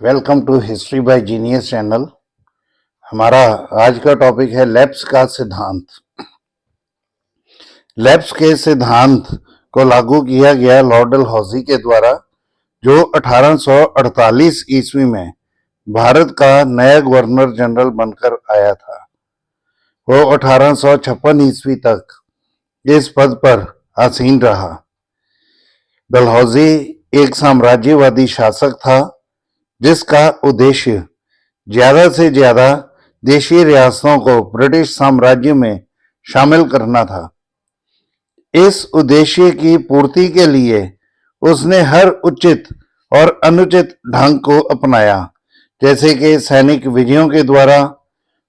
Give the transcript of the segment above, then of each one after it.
Welcome to history by genius channel. हमारा आज का टॉपिक है लेप्स का सिद्धांत। लेप्स के सिद्धांत को लागू किया गया लॉर्ड डलहौजी के द्वारा, जो 1848 ईस्वी में भारत का नया गवर्नर जनरल बनकर आया था। वो 1856 ईस्वी तक इस पद पर आसीन रहा। डलहौजी एक साम्राज्यवादी शासक था जिसका उद्देश्य ज्यादा से ज्यादा देशी रियासतों को ब्रिटिश साम्राज्य में शामिल करना था। इस उद्देश्य की पूर्ति के लिए उसने हर उचित और अनुचित ढंग को अपनाया, जैसे कि सैनिक विजयों के द्वारा,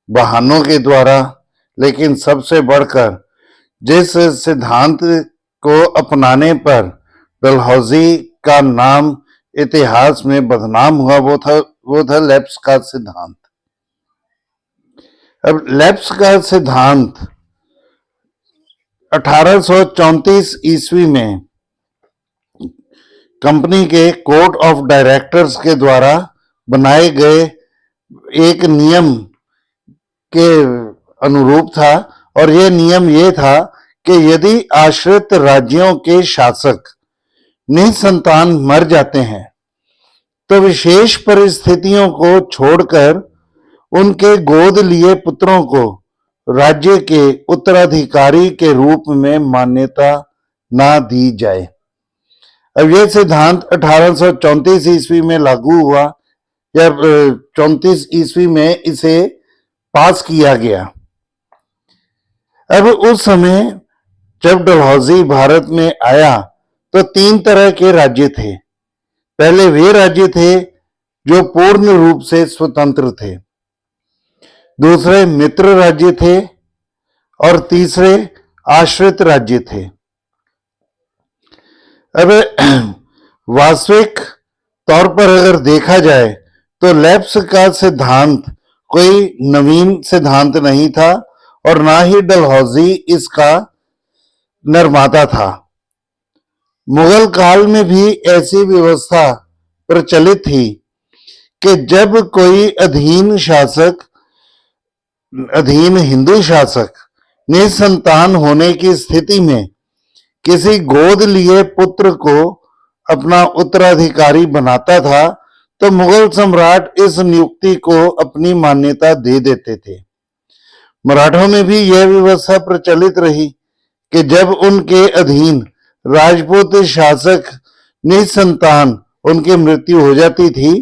बहानों के द्वारा, लेकिन सबसे बढ़कर जिस सिद्धांत को अपनाने पर डलहौजी का नाम इतिहास में बदनाम हुआ वो था लेप्स का सिद्धांत। अब लेप्स का सिद्धांत 1834 ईस्वी में कंपनी के कोर्ट ऑफ डायरेक्टर्स के द्वारा बनाए गए एक नियम के अनुरूप था, और यह नियम ये था कि यदि आश्रित राज्यों के शासक निसंतान मर जाते हैं तो विशेष परिस्थितियों को छोड़कर उनके गोद लिए पुत्रों को राज्य के उत्तराधिकारी के रूप में मान्यता ना दी जाए। अब यह सिद्धांत 1834 ईस्वी में लागू हुआ, या 34 ईस्वी में इसे पास किया गया। अब उस समय जब डलहौजी भारत में आया तो 3 तरह के राज्य थे। पहले वे राज्य थे जो पूर्ण रूप से स्वतंत्र थे, दूसरे मित्र राज्य थे, और तीसरे आश्रित राज्य थे। अब वास्तविक तौर पर अगर देखा जाए तो लेप्स का सिद्धांत कोई नवीन सिद्धांत नहीं था, और ना ही डलहौजी इसका निर्माता था। मुगल काल में भी ऐसी व्यवस्था प्रचलित थी कि जब कोई अधीन हिंदू शासक निसंतान होने की स्थिति में किसी गोद लिए पुत्र को अपना उत्तराधिकारी बनाता था तो मुगल सम्राट इस नियुक्ति को अपनी मान्यता दे देते थे। मराठों में भी यह व्यवस्था प्रचलित रही कि जब उनके अधीन राजपूत शासक निसंतान उनकी मृत्यु हो जाती थी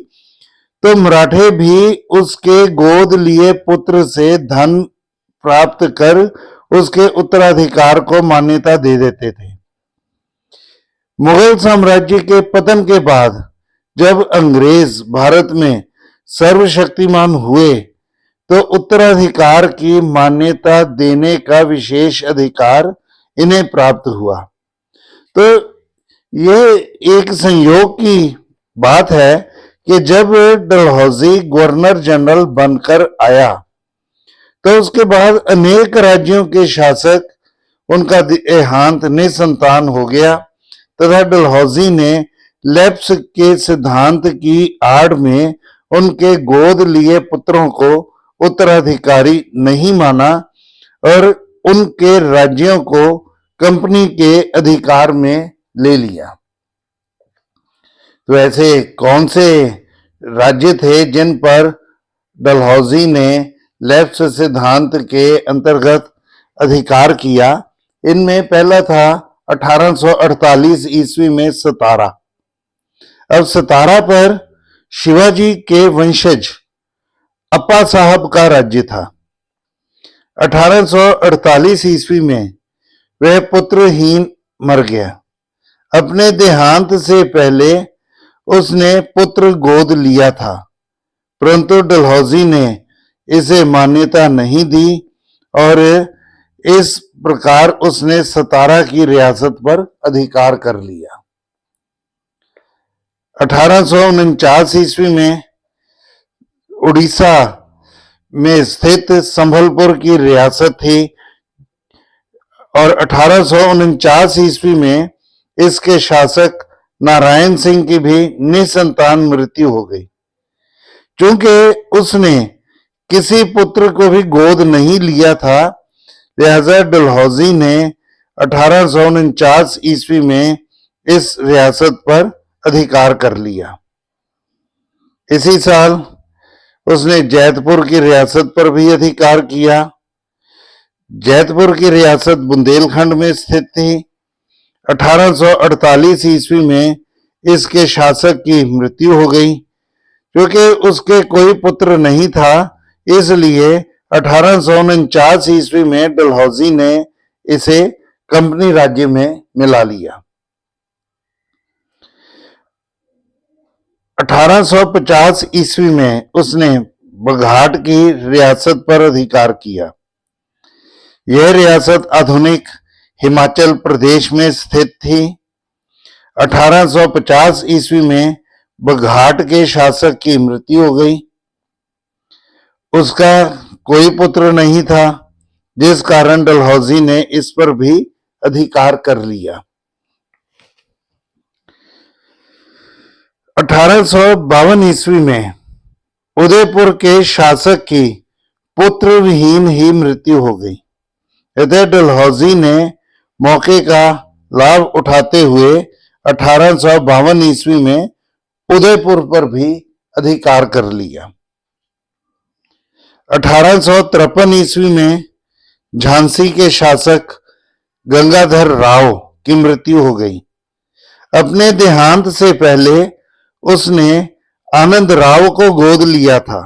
तो मराठे भी उसके गोद लिए पुत्र से धन प्राप्त कर उसके उत्तराधिकार को मान्यता दे देते थे। मुगल साम्राज्य के पतन के बाद जब अंग्रेज भारत में सर्वशक्तिमान हुए तो उत्तराधिकार की मान्यता देने का विशेष अधिकार इन्हें प्राप्त हुआ। तो यह एक संयोग की बात है कि जब डलहौजी गवर्नर जनरल बनकर आया तो उसके बाद अनेक राज्यों के शासक उनका देहांत निसंतान हो गया, तथा डलहौजी ने लेप्स के सिद्धांत की आड़ में उनके गोद लिए पुत्रों को उत्तराधिकारी नहीं माना और उनके राज्यों को कंपनी के अधिकार में ले लिया। तो ऐसे कौन से राज्य थे जिन पर डलहौजी ने लेप्स सिद्धांत के अंतर्गत अधिकार किया? इनमें पहला था 1848 ईस्वी में सतारा। अब सतारा पर शिवाजी के वंशज अप्पा साहब का राज्य था। 1848 ईस्वी में वह पुत्रहीन मर गया। अपने देहांत से पहले उसने पुत्र गोद लिया था, परंतु डलहौजी ने इसे मान्यता नहीं दी और इस प्रकार उसने सतारा की रियासत पर अधिकार कर लिया। 1849 ईस्वी में उड़ीसा में स्थित संबलपुर की रियासत थी और 1849 ईस्वी में इसके शासक नारायण सिंह की भी निसंतान मृत्यु हो गई। चूंकि उसने किसी पुत्र को भी गोद नहीं लिया था, लिहाजा डलहौजी ने 1849 ईस्वी में इस रियासत पर अधिकार कर लिया। इसी साल उसने जैतपुर की रियासत पर भी अधिकार किया। जैतपुर की रियासत बुंदेलखंड में स्थित थी। 1848 ईस्वी में इसके शासक की मृत्यु हो गई। क्योंकि उसके कोई पुत्र नहीं था, इसलिए 1849 ईस्वी में डलहौजी ने इसे कंपनी राज्य में मिला लिया। 1850 ईस्वी में उसने बघाट की रियासत पर अधिकार किया। यह रियासत आधुनिक हिमाचल प्रदेश में स्थित थी। 1850 ईस्वी में बघाट के शासक की मृत्यु हो गई। उसका कोई पुत्र नहीं था, जिस कारण डलहौजी ने इस पर भी अधिकार कर लिया। 1852 ईस्वी में उदयपुर के शासक की पुत्र विहीन ही मृत्यु हो गई। अतः डलहौजी ने मौके का लाभ उठाते हुए 1852 ईस्वी में उदयपुर पर भी अधिकार कर लिया। 1853 ईस्वी में झांसी के शासक गंगाधर राव की मृत्यु हो गई। अपने देहांत से पहले उसने आनंद राव को गोद लिया था।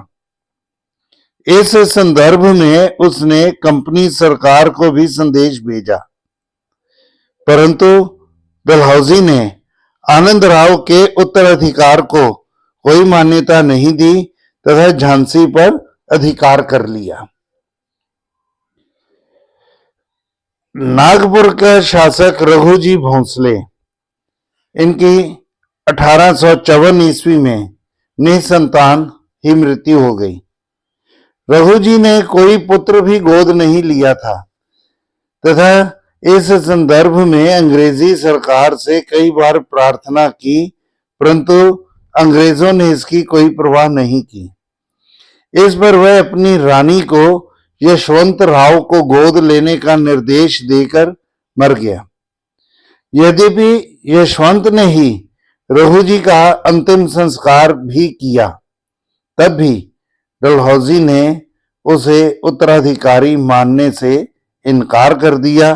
इस संदर्भ में उसने कंपनी सरकार को भी संदेश भेजा, परंतु डलहौजी ने आनंद राव के उत्तराधिकार को कोई मान्यता नहीं दी तथा झांसी पर अधिकार कर लिया। नागपुर का शासक रघुजी भोंसले, इनकी 1854 ईस्वी में निसंतान ही मृत्यु हो गई। रघुजी ने कोई पुत्र भी गोद नहीं लिया था तथा इस संदर्भ में अंग्रेजी सरकार से कई बार प्रार्थना की, परंतु अंग्रेजों ने इसकी कोई परवाह नहीं की। इस पर वह अपनी रानी को यशवंत राव को गोद लेने का निर्देश देकर मर गया। यद्यपि यशवंत ने ही रघुजी का अंतिम संस्कार भी किया, तब भी डलहौजी ने उसे उत्तराधिकारी मानने से इनकार कर दिया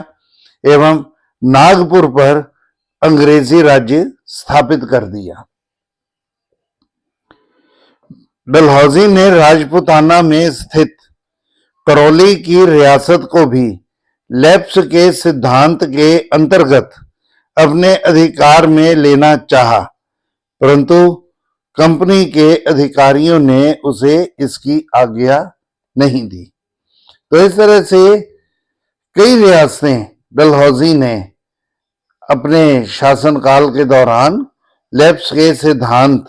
एवं नागपुर पर अंग्रेजी राज्य स्थापित कर दिया। डलहौजी ने राजपुताना में स्थित करौली की रियासत को भी लेप्स के सिद्धांत के अंतर्गत अपने अधिकार में लेना चाहा, परंतु कंपनी के अधिकारियों ने उसे इसकी आज्ञा नहीं दी। तो इस तरह से कई रियासतें डलहौजी ने अपने शासनकाल के दौरान लेप्स के सिद्धांत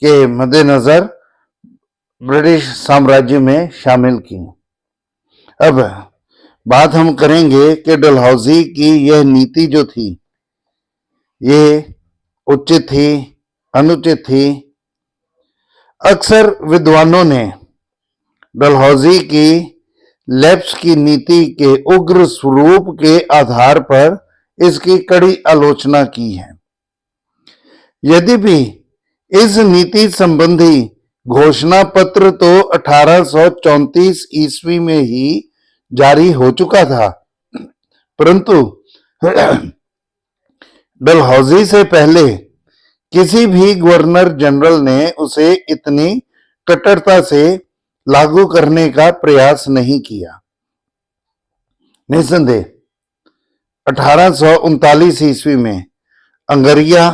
के मद्देनजर ब्रिटिश साम्राज्य में शामिल की। अब बात हम करेंगे कि डलहौजी की यह नीति जो थी, ये उचित थी, अनुचित थी। अक्सर विद्वानों ने डलहौजी की लेप्स की नीति के उग्र स्वरूप के आधार पर इसकी कड़ी आलोचना की है। यद्यपि इस नीति संबंधी घोषणा पत्र तो 1834 ईस्वी में ही जारी हो चुका था, परंतु डलहौजी से पहले किसी भी गवर्नर जनरल ने उसे इतनी कट्टरता से लागू करने का प्रयास नहीं किया। निसंदेह 1839 ईस्वी में अंगरिया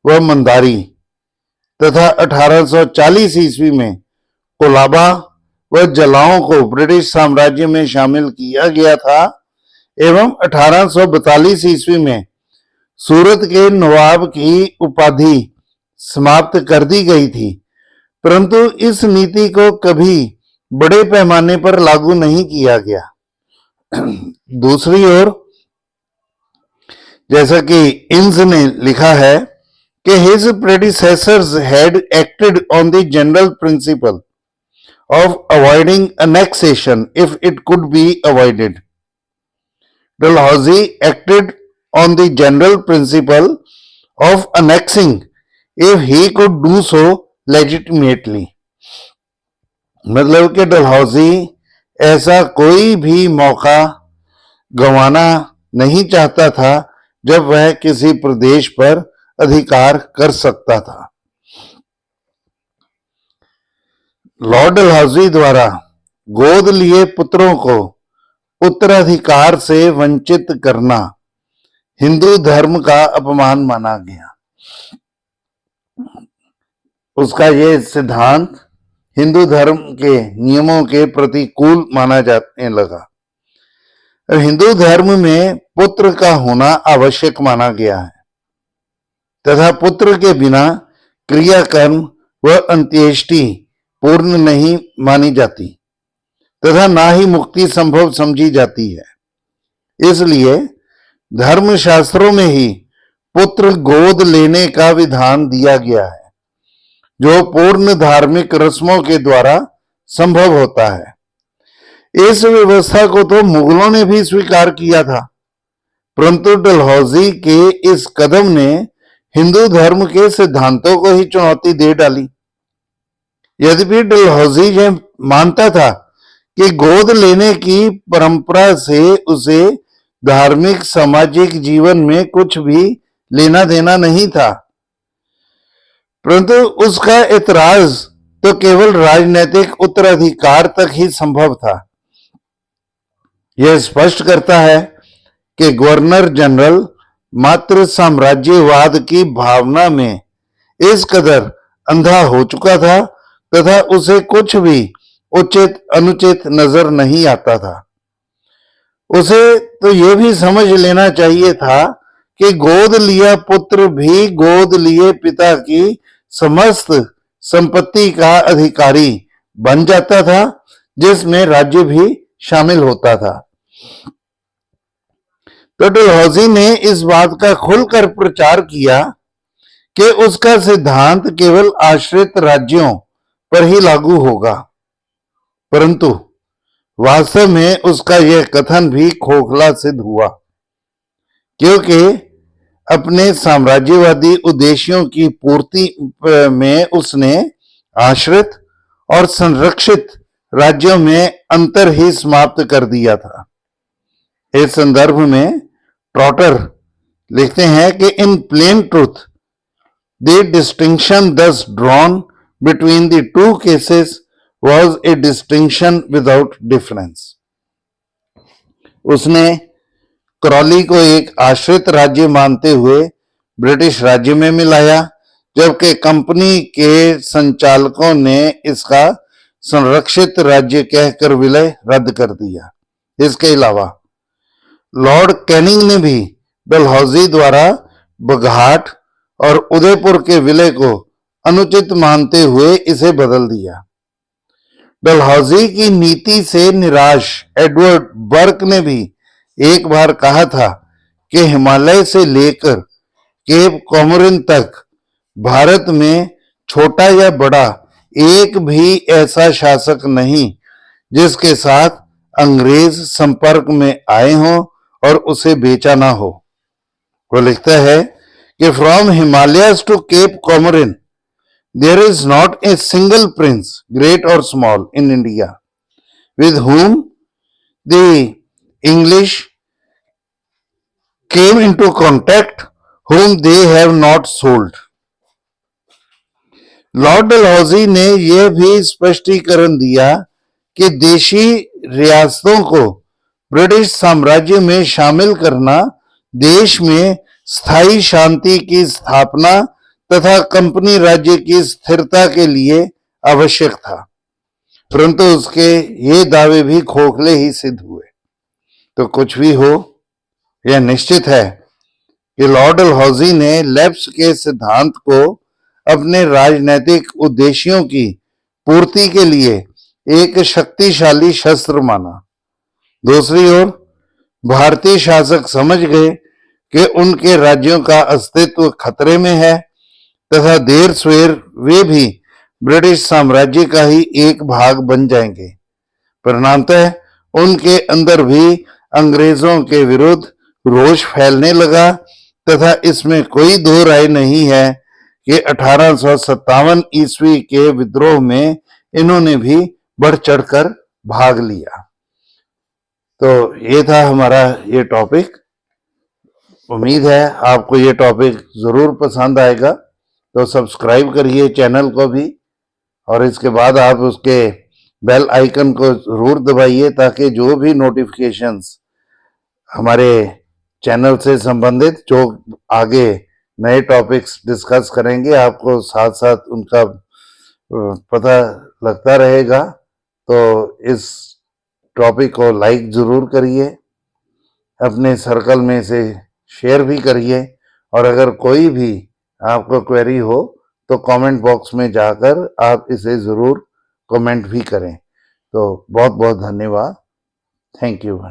व मंदारी तथा 1840 ईस्वी में कोलाबा व जलाओं को ब्रिटिश साम्राज्य में शामिल किया गया था एवं 1842 ईस्वी में सूरत के नवाब की उपाधि समाप्त कर दी गई थी, परंतु इस नीति को कभी बड़े पैमाने पर लागू नहीं किया गया। दूसरी ओर, जैसा कि इंस ने लिखा है कि his predecessors had acted on the general principle of avoiding annexation if it could be avoided. Dalhousie acted on the general principle of annexing if he could do so legitimately. मतलब कि डलहौजी ऐसा कोई भी मौका गंवाना नहीं चाहता था जब वह किसी प्रदेश पर अधिकार कर सकता था। लॉर्ड डलहौजी द्वारा गोद लिए पुत्रों को उत्तराधिकार से वंचित करना हिंदू धर्म का अपमान माना गया। उसका ये सिद्धांत हिंदू धर्म के नियमों के प्रतिकूल माना जाने लगा। हिंदू धर्म में पुत्र का होना आवश्यक माना गया है तथा पुत्र के बिना क्रियाकर्म व अंत्येष्टि पूर्ण नहीं मानी जाती तथा ना ही मुक्ति संभव समझी जाती है। इसलिए धर्मशास्त्रों में ही पुत्र गोद लेने का विधान दिया गया है जो पूर्ण धार्मिक रस्मों के द्वारा संभव होता है। इस व्यवस्था को तो मुगलों ने भी स्वीकार किया था, परंतु डलहौजी के इस कदम ने हिंदू धर्म के सिद्धांतों को ही चुनौती दे डाली। यद्यपि डलहौजी यह मानता था कि गोद लेने की परंपरा से उसे धार्मिक सामाजिक जीवन में कुछ भी लेना देना नहीं था, परंतु उसका एतराज तो केवल राजनीतिक उत्तराधिकार तक ही संभव था। यह स्पष्ट करता है कि गवर्नर जनरल मात्र साम्राज्यवाद की भावना में इस कदर अंधा हो चुका था तथा उसे कुछ भी उचित अनुचित नजर नहीं आता था। उसे तो यह भी समझ लेना चाहिए था कि गोद लिया पुत्र भी गोद लिए पिता की समस्त संपत्ति का अधिकारी बन जाता था, जिसमें राज्य भी शामिल होता था। तो डलहौजी ने इस बात का खुलकर प्रचार किया कि उसका सिद्धांत केवल आश्रित राज्यों पर ही लागू होगा, परंतु वास्तव में उसका यह कथन भी खोखला सिद्ध हुआ, क्योंकि अपने साम्राज्यवादी उद्देश्यों की पूर्ति में उसने आश्रित और संरक्षित राज्यों में अंतर ही समाप्त कर दिया था। इस संदर्भ में ट्रॉटर लिखते हैं कि इन प्लेन ट्रूथ द डिस्टिंक्शन दस drawn between the two cases was a distinction without difference। उसने करौली को एक आश्रित राज्य मानते हुए ब्रिटिश राज्य में मिलाया, जबकि कंपनी के संचालकों ने इसका संरक्षित राज्य कहकर विलय रद्द कर दिया। इसके अलावा लॉर्ड कैनिंग ने भी डलहौजी द्वारा बघाट और उदयपुर के विलय को अनुचित मानते हुए इसे बदल दिया। डलहौजी की नीति से निराश एडवर्ड बर्क ने भी एक बार कहा था कि हिमालय से लेकर केप कोमोरिन तक भारत में छोटा या बड़ा एक भी ऐसा शासक नहीं जिसके साथ अंग्रेज संपर्क में आए हों और उसे बेचा ना हो। वो लिखता है कि from Himalayas to Cape Comorin there is not a single prince, great or small, in India with whom the English came into contact whom they have not sold। Lord Dalhousie ने यह भी स्पष्टीकरण दिया कि देशी रियासतों को ब्रिटिश साम्राज्य में शामिल करना देश में स्थायी शांति की स्थापना तथा कंपनी राज्य की स्थिरता के लिए आवश्यक था, परंतु उसके ये दावे भी खोखले ही सिद्ध हुए। तो कुछ भी हो, यह निश्चित है कि लॉर्ड डलहौजी ने लेब्स के सिद्धांत को अपने राजनीतिक उद्देश्यों की पूर्ति के लिए एक शक्तिशाली शस्त्र माना। दूसरी ओर भारतीय शासक समझ गए कि उनके राज्यों का अस्तित्व खतरे में है तथा देर सवेर वे भी ब्रिटिश साम्राज्य का ही एक भाग बन जाएंगे। परिणामतः उनके अंदर भी अंग्रेजों के विरुद्ध रोष फैलने लगा तथा इसमें कोई दो राय नहीं है कि 1857 ईस्वी के विद्रोह में इन्होंने भी बढ़ चढ़कर भाग लिया। तो ये था हमारा ये टॉपिक। उम्मीद है आपको ये टॉपिक जरूर पसंद आएगा, तो सब्सक्राइब करिए चैनल को भी, और इसके बाद आप उसके बेल आइकन को जरूर दबाइए ताकि जो भी नोटिफिकेशंस हमारे चैनल से संबंधित जो आगे नए टॉपिक्स डिस्कस करेंगे आपको साथ साथ उनका पता लगता रहेगा। तो इस टॉपिक को लाइक जरूर करिए, अपने सर्कल में से शेयर भी करिए, और अगर कोई भी आपको क्वेरी हो तो कमेंट बॉक्स में जाकर आप इसे जरूर कमेंट भी करें। तो बहुत बहुत धन्यवाद। Thank you.